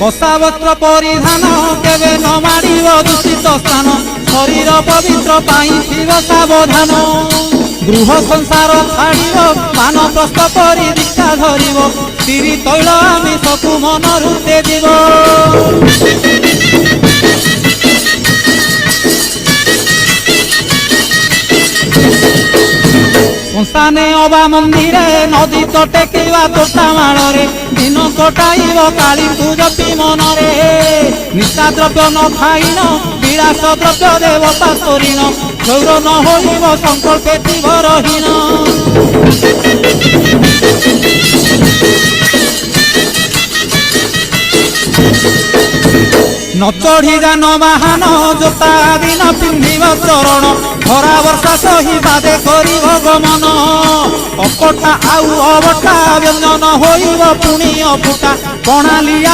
कषा वस्त्र परिधान केवे न माड़िब दूषित स्थान शरीर पवित्र पाई थिब सावधान गृह संसार छाड़िब मानप्रस्थ करी दीक्षा धरिब श्री तैल आमिषकु मनरु त्याजिब संस्थाने अबा मंदिरे नदी तटे किवा तोटा माड़े दिन कटाइब काली पूजती मनरे निशा द्रव्य न खाइन विलास द्रव्य देवता करिन गौर न होइब संकल्पे तीव्रहीन न चढ़ी जान बाहन जोता दिन पिंधिब चरण खरा वर्षा सही बादे करिब गमन अकटा आउ अबटा व्यंजन होइब पुणी अफुटा प्रणाली।